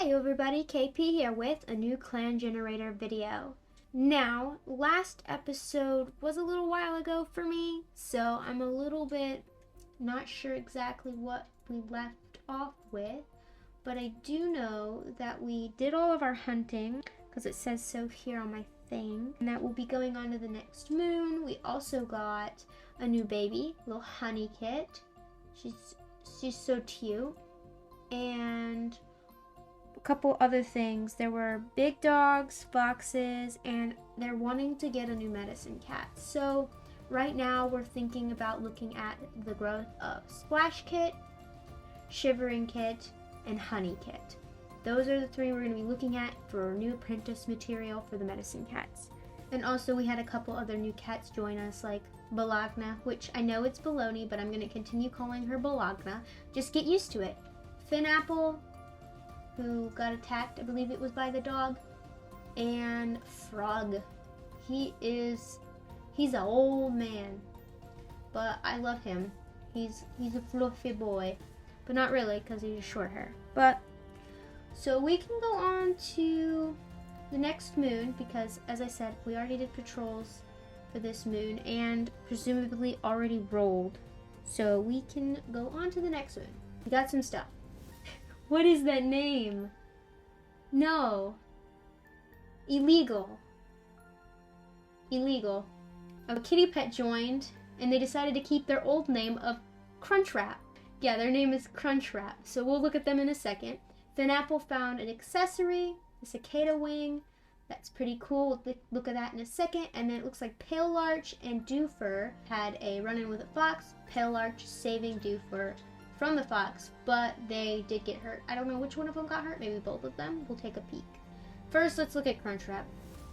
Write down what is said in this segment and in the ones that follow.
Hi everybody, KP here with a new clan generator video. Now, last episode was a little while ago for me, so I'm a little bit not sure exactly what we left off with, but I do know that we did all of our hunting, because it says so here on my thing, and that we'll be going on to the next moon. We also got a new baby, little honey kit. She's so cute. And a couple other things. There were big dogs, foxes, and they're wanting to get a new medicine cat. So right now we're thinking about looking at the growth of Splash Kit, Shivering Kit, and Honey Kit. Those are the three we're going to be looking at for new apprentice material for the medicine cats. And also we had a couple other new cats join us, like Bologna, which I know it's baloney, but I'm going to continue calling her Bologna. Just get used to it. Finapple, who got attacked, I believe it was by the dog, and Frog. He's an old man, but I love him. He's a fluffy boy, but not really, because he's short hair. But so we can go on to the next moon, because as I said, we already did patrols for this moon and presumably already rolled, so we can go on to the next moon. We got some stuff. What is that name? No. Illegal. A kitty pet joined, and they decided to keep their old name of Crunchwrap. Yeah, their name is Crunchwrap, so we'll look at them in a second. Finapple found an accessory, a cicada wing. That's pretty cool. We'll look at that in a second. And then it looks like Pale Larch and Dewfur had a run-in with a fox. Pale Larch saving Dewfur from the fox, but they did get hurt. I don't know which one of them got hurt, maybe both of them. We'll take a peek. First, let's look at Crunchwrap.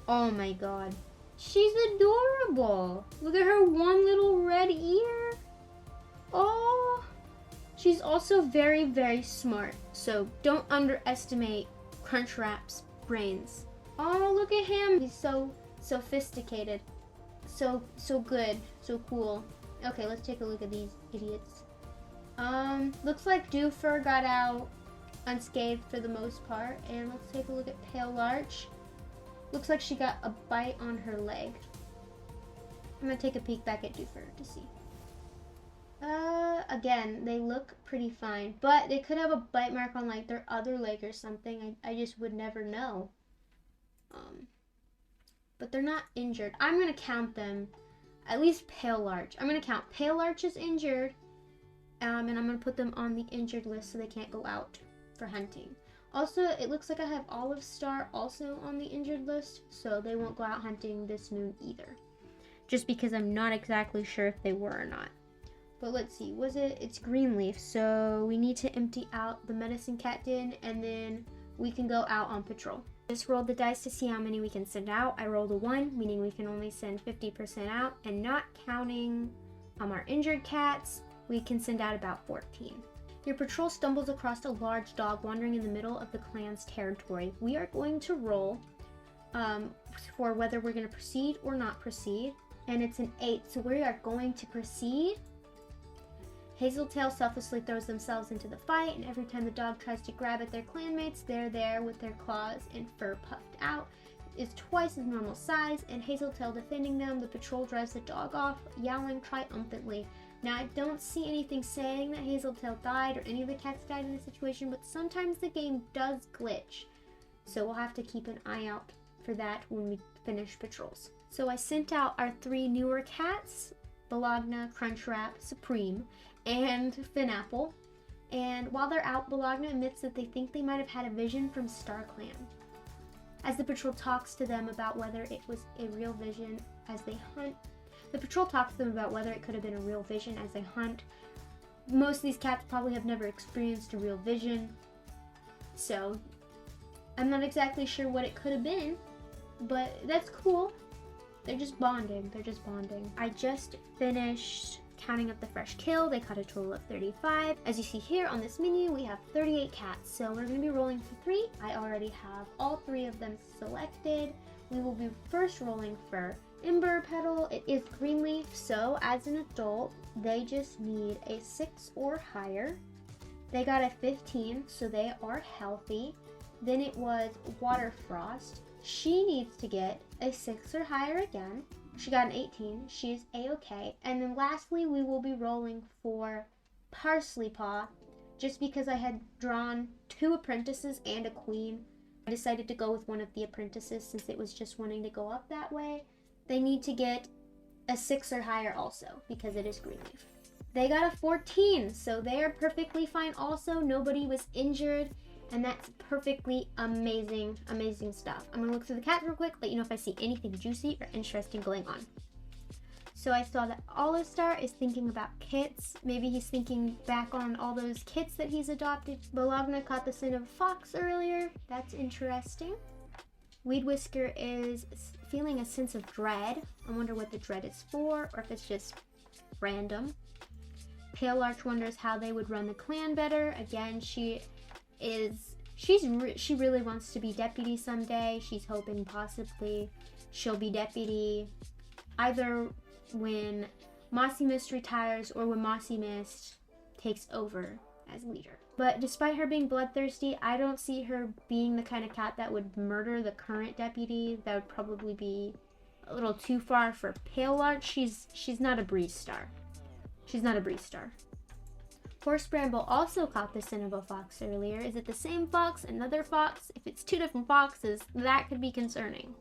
Oh my god. She's adorable. Look at her one little red ear. Oh. She's also very, very smart, so don't underestimate Crunchwrap's brains. Oh, look at him. He's so sophisticated. So good. So cool. Okay, let's take a look at these idiots. Looks like Dewfur got out unscathed for the most part. And let's take a look at Pale Larch. Looks like she got a bite on her leg. I'm gonna take a peek back at Dewfur to see. Again, they look pretty fine, but they could have a bite mark on like their other leg or something. I just would never know. But they're not injured. I'm gonna count them, at least Pale Larch. I'm gonna count Pale Larch as injured, and I'm gonna put them on the injured list so they can't go out for hunting. Also, it looks like I have Olive Star also on the injured list, so they won't go out hunting this moon either. Just because I'm not exactly sure if they were or not. But let's see, it's Greenleaf, so we need to empty out the medicine cat den, and then we can go out on patrol. Just rolled the dice to see how many we can send out. I rolled a 1, meaning we can only send 50% out, and not counting our injured cats, we can send out about 14. Your patrol stumbles across a large dog wandering in the middle of the clan's territory. We are going to roll for whether we're going to proceed or not proceed, and it's an 8, so we are going to proceed. Hazeltail selflessly throws themselves into the fight, and every time the dog tries to grab at their clanmates, they're there with their claws and fur puffed out. Is twice as normal size, and Hazeltail defending them. The patrol drives the dog off, yowling triumphantly. Now, I don't see anything saying that Hazeltail died or any of the cats died in this situation, but sometimes the game does glitch. So we'll have to keep an eye out for that when we finish patrols. So I sent out our 3 newer cats, Bologna, Crunchwrap, Supreme, and Finapple. And while they're out, Bologna admits that they think they might have had a vision from StarClan. As the patrol talks to them about whether it was a real vision as they hunt, Most of these cats probably have never experienced a real vision, so I'm not exactly sure what it could have been, but that's cool. They're just bonding. I just finished counting up the fresh kill. They caught a total of 35. As you see here on this menu, we have 38 cats. So we're going to be rolling for 3. I already have all 3 of them selected. We will be first rolling for Ember Petal. It is Greenleaf, so as an adult, they just need a 6 or higher. They got a 15, so they are healthy. Then it was Water Frost. She needs to get a 6 or higher again. She got an 18. She's A-okay. And then lastly, we will be rolling for Parsley Paw. Just because I had drawn 2 apprentices and a queen, I decided to go with one of the apprentices since it was just wanting to go up that way. They need to get a 6 or higher also because it is Greenleaf. They got a 14, so they are perfectly fine also. Nobody was injured, and that's perfectly amazing, amazing stuff. I'm gonna look through the cats real quick, let you know if I see anything juicy or interesting going on. So I saw that All-Star is thinking about kits. Maybe he's thinking back on all those kits that he's adopted. Bologna caught the scent of a fox earlier. That's interesting. Weed Whisker is feeling a sense of dread. I wonder what the dread is for, or if it's just random. Pale Larch wonders how they would run the clan better. Again, she really wants to be deputy someday. She's hoping possibly she'll be deputy either when Mossy Mist retires or when Mossy Mist takes over as leader. But despite her being bloodthirsty, I don't see her being the kind of cat that would murder the current deputy. That would probably be a little too far for Pale Larch. She's not a breeze star. She's not a breeze star. Horse Bramble also caught the scent of a fox earlier. Is it the same fox, another fox? If it's 2 different foxes, that could be concerning.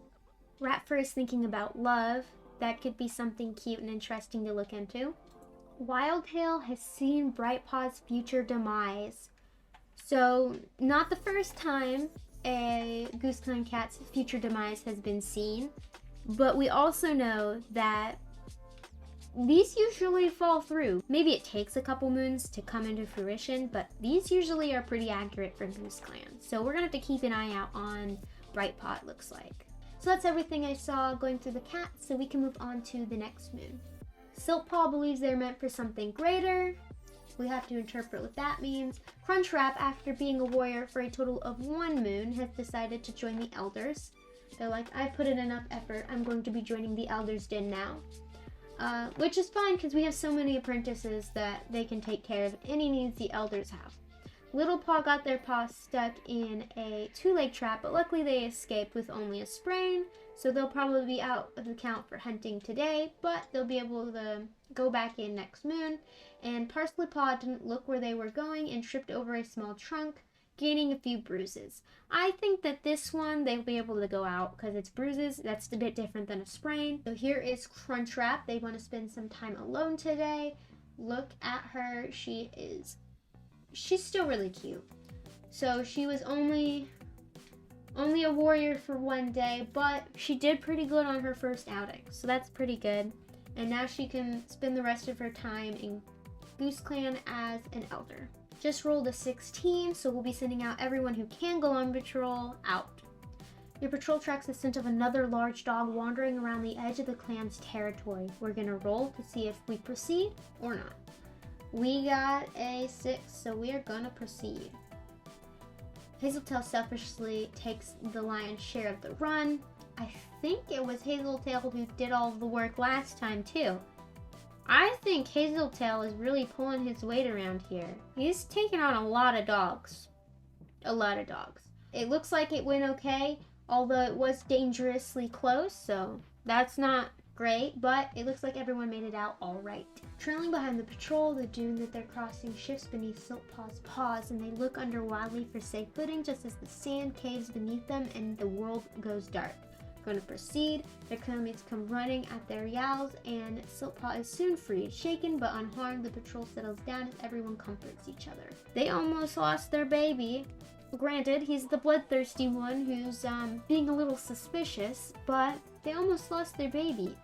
Ratfur is thinking about love. That could be something cute and interesting to look into. Wildtail has seen Brightpaw's future demise. So, not the first time a Goose Clan cat's future demise has been seen, but we also know that these usually fall through. Maybe it takes a couple moons to come into fruition, but these usually are pretty accurate for Goose Clan. So we're gonna have to keep an eye out on Brightpaw, it looks like. So that's everything I saw going through the cats, so we can move on to the next moon. Siltpaw believes they're meant for something greater. We have to interpret what that means. Crunchwrap, after being a warrior for a total of 1 moon, has decided to join the Elders. They're like, I put in enough effort, I'm going to be joining the Elders' Den now. Which is fine because we have so many apprentices that they can take care of any needs the Elders have. Little Paw got their paw stuck in a 2-leg trap, but luckily they escaped with only a sprain, so they'll probably be out of the count for hunting today, but they'll be able to go back in next moon. And Parsley Paw didn't look where they were going and tripped over a small trunk, gaining a few bruises. I think that this one they'll be able to go out because it's bruises. That's a bit different than a sprain. So here is Crunchwrap. They want to spend some time alone today. Look at her. She's still really cute. So she was only a warrior for 1 day, but she did pretty good on her first outing. So that's pretty good. And now she can spend the rest of her time in Goose Clan as an elder. Just rolled a 16, so we'll be sending out everyone who can go on patrol out. Your patrol tracks the scent of another large dog wandering around the edge of the clan's territory. We're gonna roll to see if we proceed or not. We got a 6, so we are gonna proceed. Hazeltail selfishly takes the lion's share of the run. I think it was Hazeltail who did all of the work last time too. I think Hazeltail is really pulling his weight around here. He's taking on a lot of dogs. A lot of dogs. It looks like it went okay, although it was dangerously close, so that's not great, but it looks like everyone made it out all right. Trailing behind the patrol, the dune that they're crossing shifts beneath Siltpaw's paws, and they look under wildly for safe footing just as the sand caves beneath them and the world goes dark. Going to proceed. Their clanmates come running at their yowls, and Siltpaw is soon freed. Shaken but unharmed, the patrol settles down as everyone comforts each other. They almost lost their baby. Granted, he's the bloodthirsty one who's being a little suspicious, but they almost lost their baby.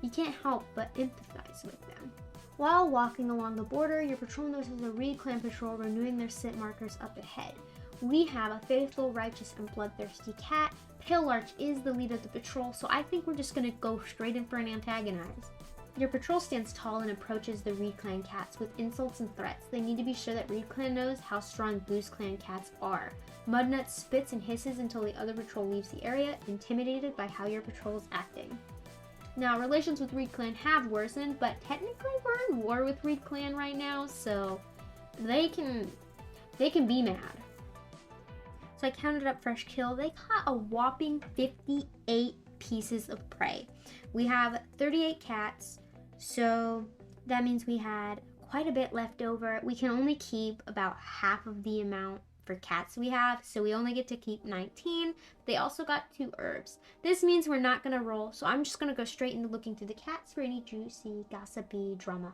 You can't help but empathize with them. While walking along the border, your patrol notices a Reed Clan patrol renewing their scent markers up ahead. We have a faithful, righteous, and bloodthirsty cat. Pale Larch is the lead of the patrol, so I think we're just gonna go straight in for an antagonize. Your patrol stands tall and approaches the Reed Clan cats with insults and threats. They need to be sure that Reed Clan knows how strong Goose Clan cats are. Mudnut spits and hisses until the other patrol leaves the area, intimidated by how your patrol is acting. Now, relations with Reed Clan have worsened, but technically we're in war with Reed Clan right now, so they can be mad. So I counted up fresh kill. They caught a whopping 58 pieces of prey. We have 38 cats, so that means we had quite a bit left over. We can only keep about half of the amount for cats we have, so we only get to keep 19. They also got 2 herbs. This means we're not gonna roll, so I'm just gonna go straight into looking through the cats for any juicy, gossipy drama.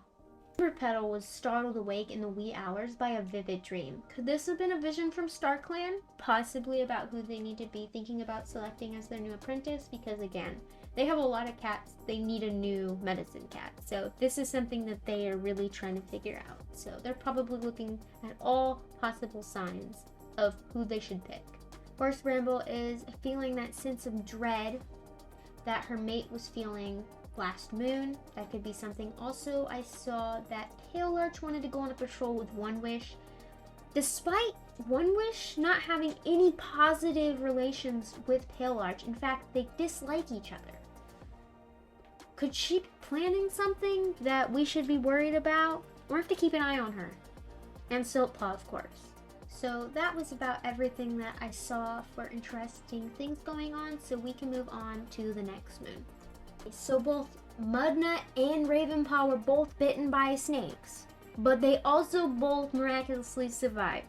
Petal was startled awake in the wee hours by a vivid dream. Could this have been a vision from Clan? Possibly about who they need to be thinking about selecting as their new apprentice, because again, they have a lot of cats. They need a new medicine cat. So this is something that they are really trying to figure out. So they're probably looking at all possible signs of who they should pick. Horse Bramble is feeling that sense of dread that her mate was feeling last moon. That could be something. Also, I saw that Pale Larch wanted to go on a patrol with One Wish. Despite One Wish not having any positive relations with Pale Larch, in fact, they dislike each other. Could she be planning something that we should be worried about? We'll have to keep an eye on her. And Siltpaw, of course. So that was about everything that I saw for interesting things going on, so we can move on to the next moon. So both Mudnut and Ravenpaw were both bitten by snakes, but they also both miraculously survived.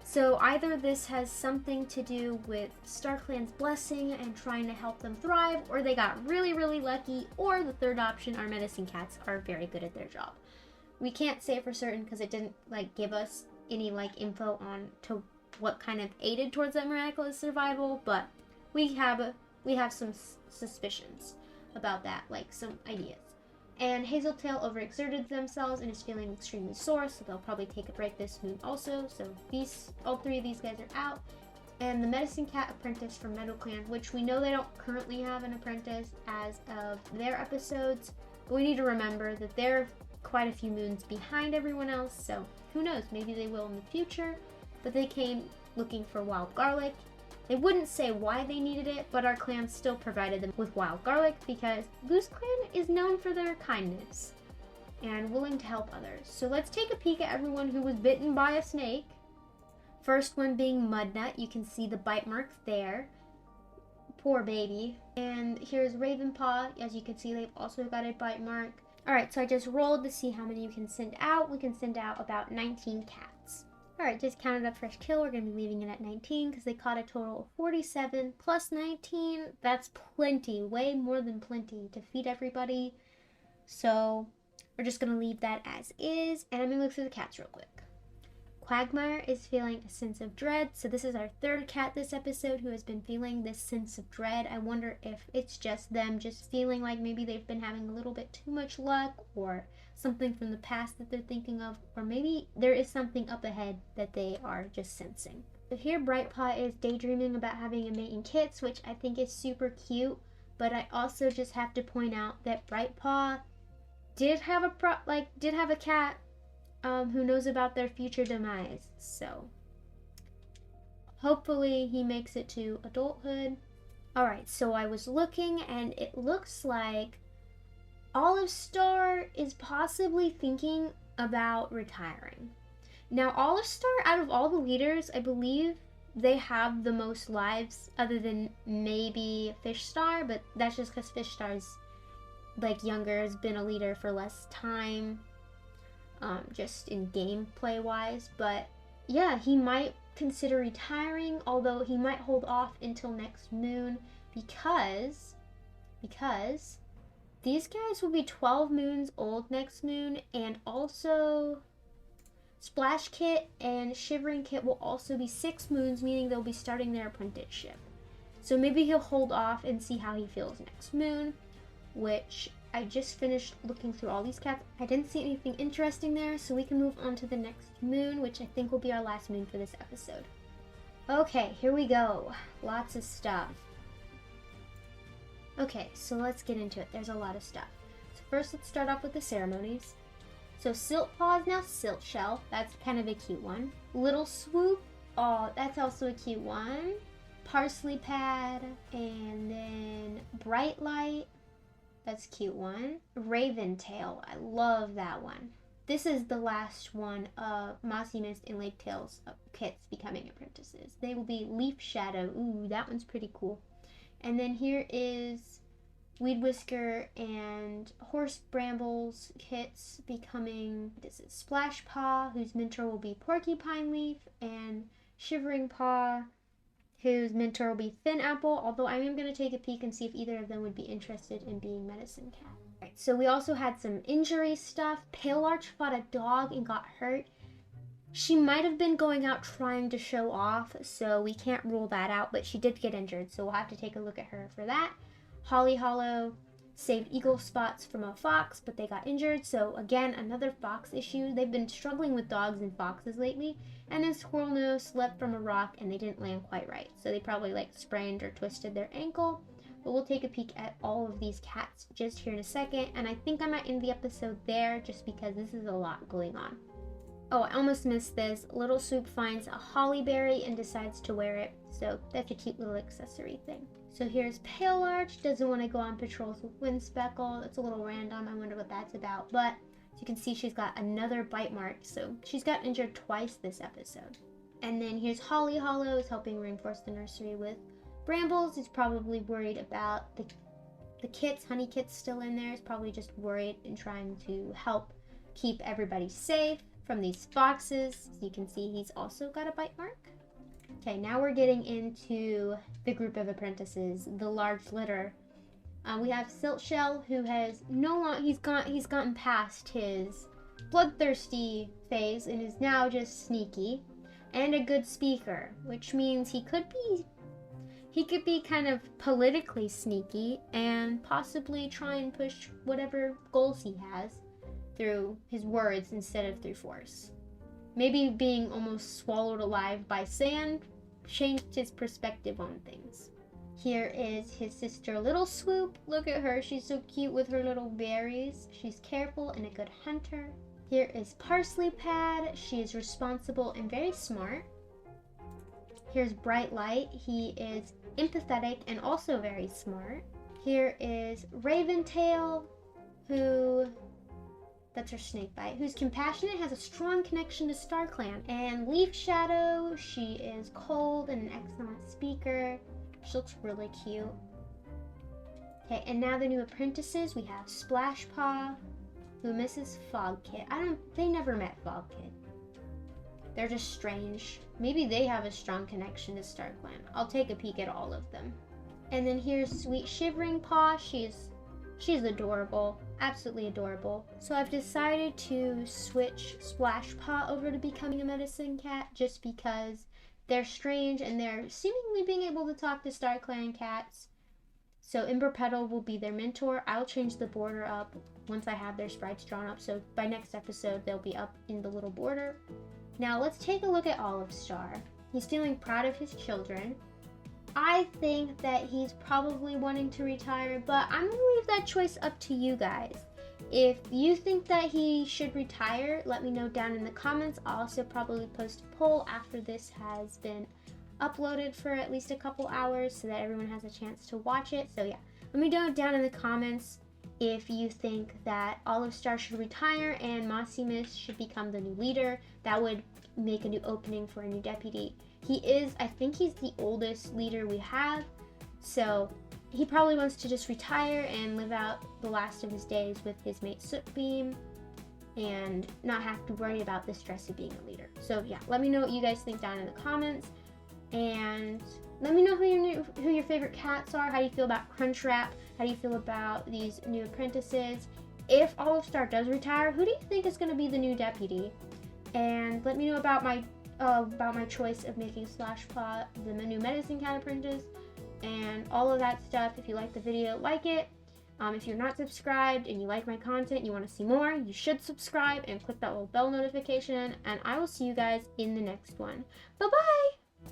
So either this has something to do with StarClan's blessing and trying to help them thrive, or they got really, really lucky, or the third option, our medicine cats are very good at their job. We can't say for certain because it didn't give us any info on to what kind of aided towards that miraculous survival, but we have some suspicions about that, some ideas. And Hazeltail overexerted themselves and is feeling extremely sore, so they'll probably take a break this moon also. So all 3 of these guys are out. And the Medicine Cat apprentice from Clan, which we know they don't currently have an apprentice as of their episodes, but we need to remember that they're quite a few moons behind everyone else, so who knows, maybe they will in the future. But they came looking for wild garlic. They wouldn't say why they needed it, but our clan still provided them with wild garlic because Goose Clan is known for their kindness and willing to help others. So let's take a peek at everyone who was bitten by a snake. First one being Mudnut. You can see the bite marks there. Poor baby. And here's Ravenpaw. As you can see, they've also got a bite mark. Alright, so I just rolled to see how many you can send out. We can send out about 19 cats. Alright, just counted up fresh kill. We're going to be leaving it at 19 because they caught a total of 47 plus 19. That's plenty, way more than plenty to feed everybody. So we're just going to leave that as is. And I'm going to look through the cats real quick. Quagmire is feeling a sense of dread. So this is our 3rd cat this episode who has been feeling this sense of dread. I wonder if it's just them just feeling like maybe they've been having a little bit too much luck, or something from the past that they're thinking of, or maybe there is something up ahead that they are just sensing. So here Brightpaw is daydreaming about having a mate in kits, which I think is super cute, but I also just have to point out that Brightpaw did have a cat who knows about their future demise. So hopefully he makes it to adulthood. Alright, so I was looking and it looks like Olive Star is possibly thinking about retiring. Now, Olive Star, out of all the leaders, I believe they have the most lives other than maybe Fish Star, but that's just because Fish Star's younger, has been a leader for less time, just in gameplay wise. But yeah, he might consider retiring, although he might hold off until next moon because these guys will be 12 moons old next moon, and also Splash Kit and Shivering Kit will also be 6 moons, meaning they'll be starting their apprenticeship. So maybe he'll hold off and see how he feels next moon, which I just finished looking through all these cats. I didn't see anything interesting there, so we can move on to the next moon, which I think will be our last moon for this episode. Okay, here we go. Lots of stuff. Okay, so let's get into it. There's a lot of stuff. So first, let's start off with the ceremonies. So Siltpaw is now Siltshell. That's kind of a cute one. Little Swoop. Oh, that's also a cute one. Parsley Pad. And then Bright Light. That's a cute one. Raventail. I love that one. this is the last one of Mossy Mist and Lake Tail's kits becoming apprentices. They will be Leaf Shadow. Ooh, that one's pretty cool. And then here is Weed Whisker and Horse Brambles kits becoming, this is Splash Paw, whose mentor will be Porcupine Leaf, and Shivering Paw, whose mentor will be Thin Apple, although I am going to take a peek and see if either of them would be interested in being Medicine Cat. Right, so we also had some injury stuff. Pale Larch fought a dog and got hurt. She might have been going out trying to show off, so we can't rule that out, but she did get injured, so we'll have to take a look at her for that. Holly Hollow saved eagle spots from a fox, but they got injured, so again, another fox issue. They've been struggling with dogs and foxes lately, and then Squirrel Nose slept from a rock and they didn't land quite right, so they probably sprained or twisted their ankle. But we'll take a peek at all of these cats just here in a second, and I think I might end the episode there just because this is a lot going on. Oh, I almost missed this. Little Swoop finds a holly berry and decides to wear it, so that's a cute little accessory thing. So here's Pale Larch, doesn't want to go on patrols with Windspeckle. That's a little random, I wonder what that's about, but as you can see, she's got another bite mark, so she's got injured twice this episode. And then here's Holly Hollow, is helping reinforce the nursery with Brambles. He's probably worried about the kits, honey kits still in there. He's probably just worried and trying to help keep everybody safe from these foxes. As you can see, he's also got a bite mark. Okay, now we're getting into the group of apprentices, the large litter. We have Siltshell, who has he's gotten past his bloodthirsty phase and is now just sneaky and a good speaker, which means he could be kind of politically sneaky and possibly try and push whatever goals he has through his words instead of through force. Maybe being almost swallowed alive by sand changed his perspective on things. Here is his sister Little Swoop. Look at her, she's so cute with her little berries. She's careful and a good hunter. Here is Parsley Pad. She is responsible and very smart. Here's Bright Light. He is empathetic and also very smart. Here is Raventail, that's her snake bite, who's compassionate, has a strong connection to StarClan. And Leaf Shadow, she is cold and an excellent speaker. She looks really cute. Okay, and now the new apprentices. We have Splash Paw, who misses Fog Kit. They never met Fog Kit. They're just strange. Maybe they have a strong connection to StarClan. I'll take a peek at all of them. And then here's Sweet Shivering Paw. She's adorable, absolutely adorable. So I've decided to switch Splash Paw over to becoming a medicine cat just because they're strange and they're seemingly being able to talk to StarClan cats. So Ember Petal will be their mentor. I'll change the border up once I have their sprites drawn up. So by next episode, they'll be up in the little border. Now let's take a look at Olive Star. He's feeling proud of his children. I think that he's probably wanting to retire, but I'm gonna leave that choice up to you guys. If you think that he should retire, let me know down in the comments. I'll also probably post a poll after this has been uploaded for at least a couple hours so that everyone has a chance to watch it. So yeah, let me know down in the comments if you think that Olive Star should retire and Mossy Mist should become the new leader. That would make a new opening for a new deputy. I think he's the oldest leader we have, so he probably wants to just retire and live out the last of his days with his mate Sootbeam and not have to worry about the stress of being a leader. So yeah, let me know what you guys think down in the comments, and let me know who your favorite cats are. How do you feel about Crunchwrap? How do you feel about these new apprentices? If Olive Star does retire, who do you think is going to be the new deputy? And let me know about my choice of making Splash Paw the new medicine cat apprentice and all of that stuff. If you like the video, like it. If you're not subscribed and you like my content, you want to see more, you should subscribe and click that little bell notification, and I will see you guys in the next one. Bye bye.